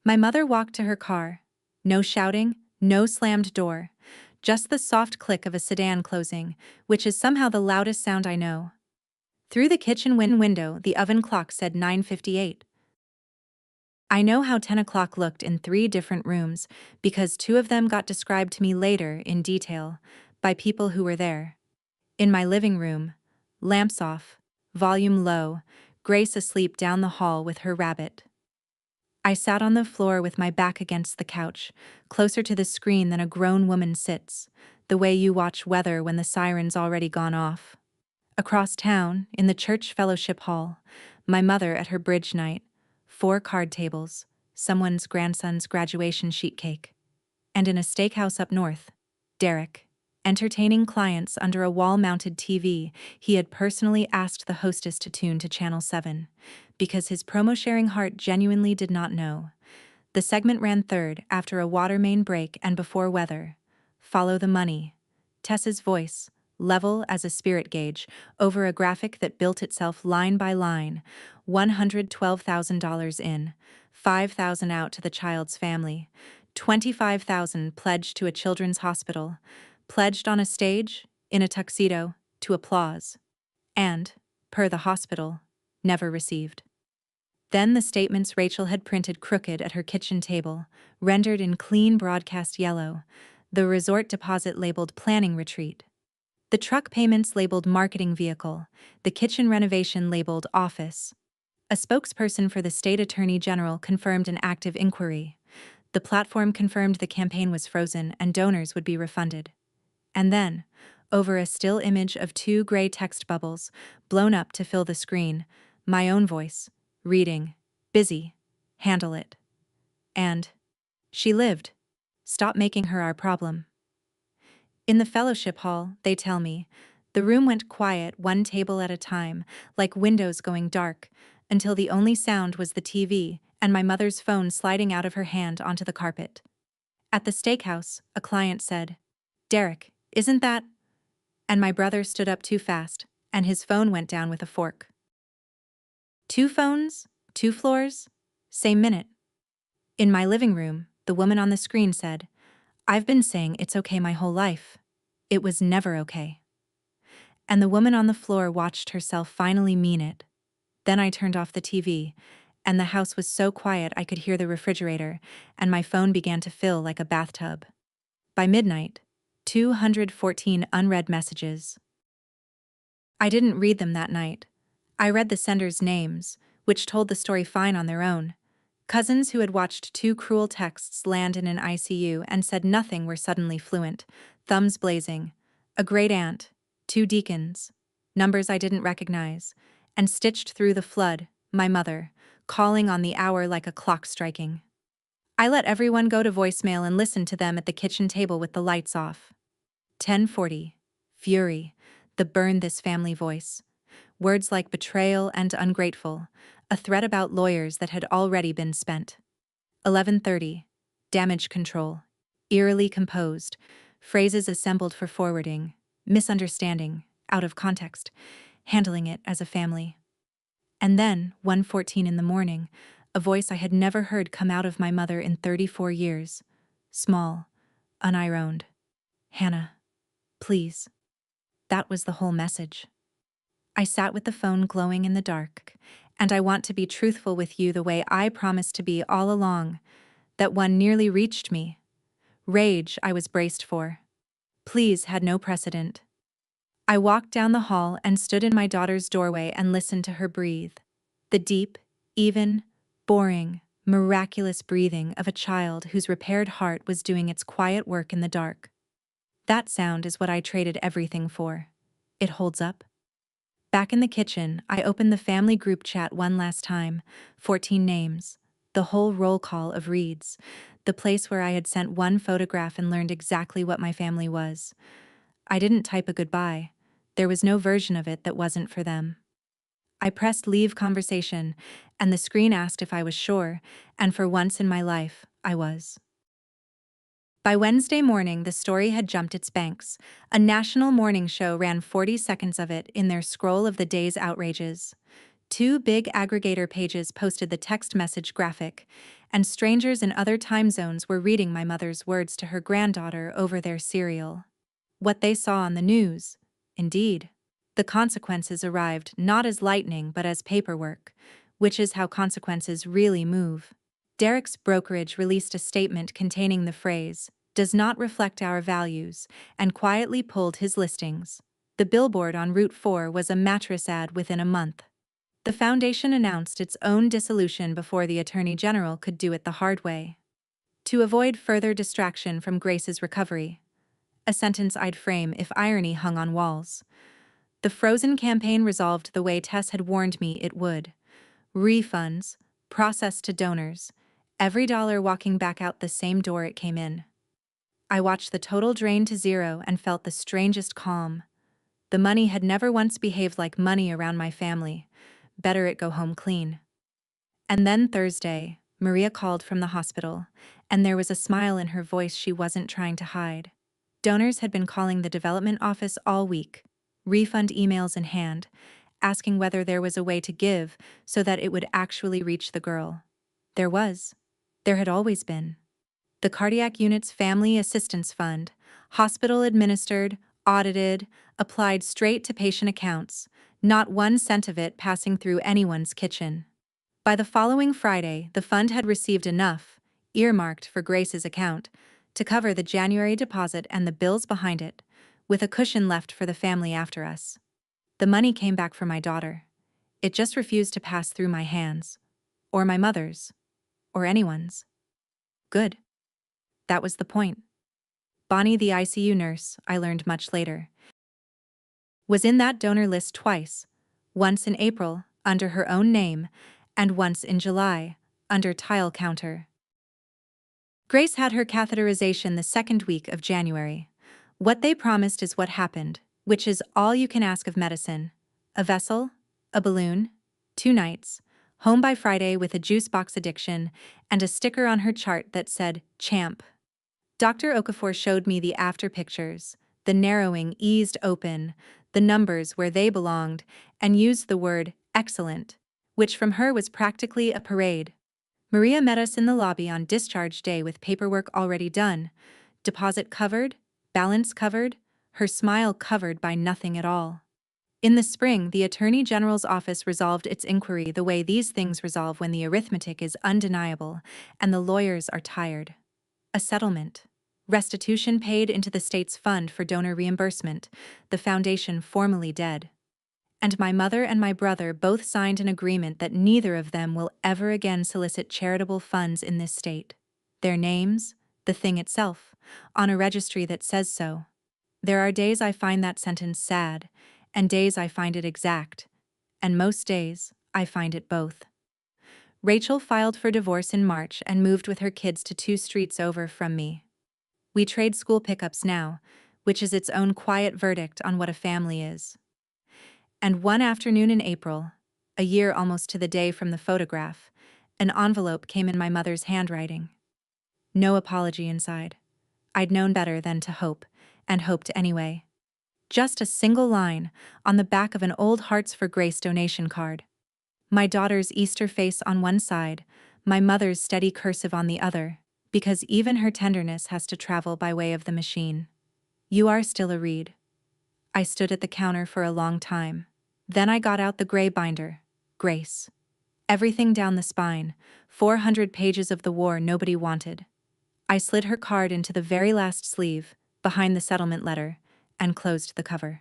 My mother walked to her car. No shouting, no slammed door, just the soft click of a sedan closing, which is somehow the loudest sound I know. Through the kitchen window, the oven clock said 9:58. I know how 10 o'clock looked in 3 different rooms, because 2 of them got described to me later in detail, by people who were there. In my living room, lamps off, volume low, Grace asleep down the hall with her rabbit. I sat on the floor with my back against the couch, closer to the screen than a grown woman sits, the way you watch weather when the siren's already gone off. Across town, in the church fellowship hall, my mother at her bridge night, 4 card tables, someone's grandson's graduation sheet cake. And in a steakhouse up north, Derek, entertaining clients under a wall-mounted TV he had personally asked the hostess to tune to Channel 7, because his promo-sharing heart genuinely did not know. The segment ran third after a water main break and before weather. Follow the money. Tessa's voice, level as a spirit gauge, over a graphic that built itself line by line. $112,000 in, $5,000 out to the child's family, $25,000 pledged to a children's hospital, pledged on a stage, in a tuxedo, to applause. And, per the hospital, never received. Then the statements Rachel had printed crooked at her kitchen table, rendered in clean broadcast yellow, the resort deposit labeled planning retreat. The truck payments labeled marketing vehicle, the kitchen renovation labeled office. A spokesperson for the state attorney general confirmed an active inquiry. The platform confirmed the campaign was frozen and donors would be refunded. And then, over a still image of 2 gray text bubbles, blown up to fill the screen, my own voice, reading, busy, handle it. And, She lived. Stop making her our problem. In the fellowship hall, they tell me, the room went quiet one table at a time, like windows going dark, until the only sound was the TV and my mother's phone sliding out of her hand onto the carpet. At the steakhouse, a client said, "Derek, isn't that?" And my brother stood up too fast, and his phone went down with a fork. 2 phones? 2 floors? Same minute. In my living room, the woman on the screen said, "I've been saying it's okay my whole life. It was never okay." And the woman on the floor watched herself finally mean it. Then I turned off the TV, and the house was so quiet I could hear the refrigerator, and my phone began to fill like a bathtub. By midnight, 214 unread messages. I didn't read them that night. I read the senders' names, which told the story fine on their own. Cousins who had watched 2 cruel texts land in an ICU and said nothing were suddenly fluent, thumbs blazing. A great aunt, 2 deacons, numbers I didn't recognize, and stitched through the flood, my mother, calling on the hour like a clock striking. I let everyone go to voicemail and listened to them at the kitchen table with the lights off. 10:40. Fury. The burn this family voice. Words like betrayal and ungrateful. A threat about lawyers that had already been spent. 11:30. Damage control. Eerily composed. Phrases assembled for forwarding. Misunderstanding. Out of context. Handling it as a family. And then, 1:14 in the morning, a voice I had never heard come out of my mother in 34 years. Small. Unironed. "Hannah. Please." That was the whole message. I sat with the phone glowing in the dark, and I want to be truthful with you the way I promised to be all along. That one nearly reached me. Rage I was braced for. Please had no precedent. I walked down the hall and stood in my daughter's doorway and listened to her breathe. The deep, even, boring, miraculous breathing of a child whose repaired heart was doing its quiet work in the dark. That sound is what I traded everything for. It holds up. Back in the kitchen, I opened the family group chat one last time, 14 names, the whole roll call of Reeds, the place where I had sent one photograph and learned exactly what my family was. I didn't type a goodbye. There was no version of it that wasn't for them. I pressed leave conversation, and the screen asked if I was sure, and for once in my life, I was. By Wednesday morning, the story had jumped its banks. A national morning show ran 40 seconds of it in their scroll of the day's outrages. 2 big aggregator pages posted the text message graphic, and strangers in other time zones were reading my mother's words to her granddaughter over their cereal. What they saw on the news. Indeed. The consequences arrived not as lightning but as paperwork, which is how consequences really move. Derek's brokerage released a statement containing the phrase, "does not reflect our values," and quietly pulled his listings. The billboard on Route 4 was a mattress ad within a month. The foundation announced its own dissolution before the Attorney General could do it the hard way. To avoid further distraction from Grace's recovery. A sentence I'd frame if irony hung on walls. The Frozen campaign resolved the way Tess had warned me it would. Refunds, processed to donors, every dollar walking back out the same door it came in. I watched the total drain to zero and felt the strangest calm. The money had never once behaved like money around my family. Better it go home clean. And then Thursday, Maria called from the hospital, and there was a smile in her voice she wasn't trying to hide. Donors had been calling the development office all week, refund emails in hand, asking whether there was a way to give so that it would actually reach the girl. There was. There had always been. The Cardiac Unit's Family Assistance Fund, hospital-administered, audited, applied straight to patient accounts, not 1 cent of it passing through anyone's kitchen. By the following Friday, the fund had received enough, earmarked for Grace's account, to cover the January deposit and the bills behind it, with a cushion left for the family after us. The money came back for my daughter. It just refused to pass through my hands. Or my mother's. Or anyone's. Good. That was the point. Bonnie, the ICU nurse, I learned much later, was in that donor list twice, once in April, under her own name, and once in July, under tile counter. Grace had her catheterization the second week of January. What they promised is what happened, which is all you can ask of medicine. A vessel, a balloon, 2 nights, home by Friday with a juice box addiction, and a sticker on her chart that said, "Champ." Dr. Okafor showed me the after pictures, the narrowing eased open, the numbers where they belonged, and used the word excellent, which from her was practically a parade. Maria met us in the lobby on discharge day with paperwork already done, deposit covered, balance covered, her smile covered by nothing at all. In the spring, the Attorney General's office resolved its inquiry the way these things resolve when the arithmetic is undeniable and the lawyers are tired. A settlement. Restitution paid into the state's fund for donor reimbursement, the foundation formally dead. And my mother and my brother both signed an agreement that neither of them will ever again solicit charitable funds in this state. Their names, the thing itself, on a registry that says so. There are days I find that sentence sad, and days I find it exact, and most days I find it both. Rachel filed for divorce in March and moved with her kids to 2 streets over from me. We trade school pickups now, which is its own quiet verdict on what a family is. And one afternoon in April, a year almost to the day from the photograph, an envelope came in my mother's handwriting. No apology inside. I'd known better than to hope, and hoped anyway. Just a single line on the back of an old Hearts for Grace donation card. My daughter's Easter face on one side, my mother's steady cursive on the other, because even her tenderness has to travel by way of the machine. You are still a Reed. I stood at the counter for a long time. Then I got out the gray binder, Grace. Everything down the spine, 400 pages of the war nobody wanted. I slid her card into the very last sleeve, behind the settlement letter, and closed the cover.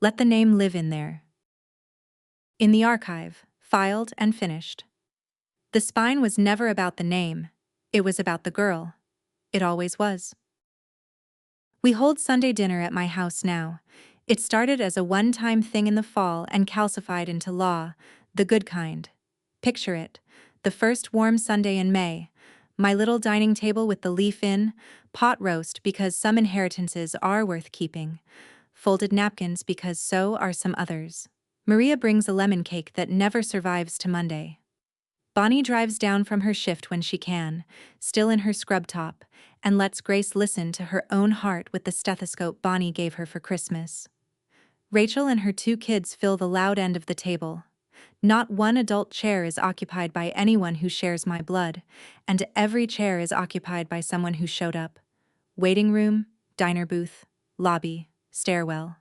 Let the name live in there. In the archive, filed and finished. The spine was never about the name, it was about the girl. It always was. We hold Sunday dinner at my house now. It started as a one-time thing in the fall and calcified into law, the good kind. Picture it, the first warm Sunday in May, my little dining table with the leaf in, pot roast because some inheritances are worth keeping, folded napkins because so are some others. Maria brings a lemon cake that never survives to Monday. Bonnie drives down from her shift when she can, still in her scrub top, and lets Grace listen to her own heart with the stethoscope Bonnie gave her for Christmas. Rachel and her 2 kids fill the loud end of the table. Not one adult chair is occupied by anyone who shares my blood, and every chair is occupied by someone who showed up. Waiting room, diner booth, lobby, stairwell.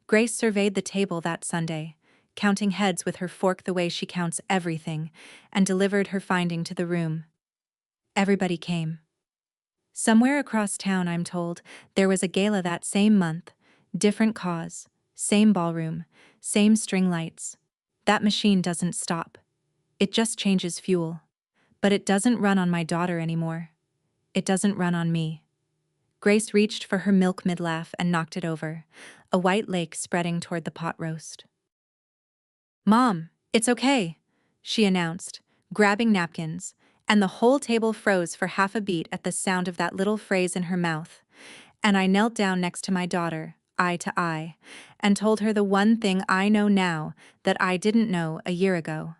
Grace surveyed the table that Sunday, counting heads with her fork the way she counts everything, and delivered her finding to the room. Everybody came. Somewhere across town, I'm told, there was a gala that same month, different cause, same ballroom, same string lights. That machine doesn't stop. It just changes fuel. But it doesn't run on my daughter anymore. It doesn't run on me. Grace reached for her milk mid-laugh and knocked it over, a white lake spreading toward the pot roast. "Mom, it's okay," she announced, grabbing napkins, and the whole table froze for half a beat at the sound of that little phrase in her mouth, and I knelt down next to my daughter, eye to eye, and told her the one thing I know now that I didn't know a year ago.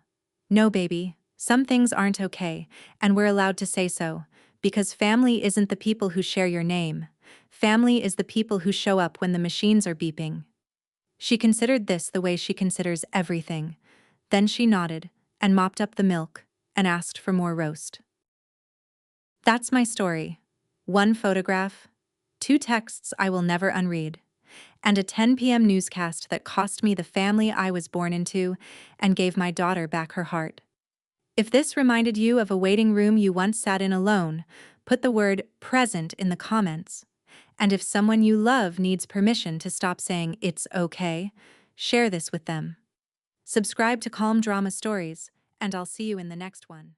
No, baby, some things aren't okay, and we're allowed to say so, because family isn't the people who share your name. Family is the people who show up when the machines are beeping. She considered this the way she considers everything. Then she nodded, and mopped up the milk, and asked for more roast. That's my story. 1 photograph, 2 texts I will never unread, and a 10 p.m. newscast that cost me the family I was born into and gave my daughter back her heart. If this reminded you of a waiting room you once sat in alone, put the word present in the comments. And if someone you love needs permission to stop saying it's okay, share this with them. Subscribe to Calm Drama Stories, and I'll see you in the next one.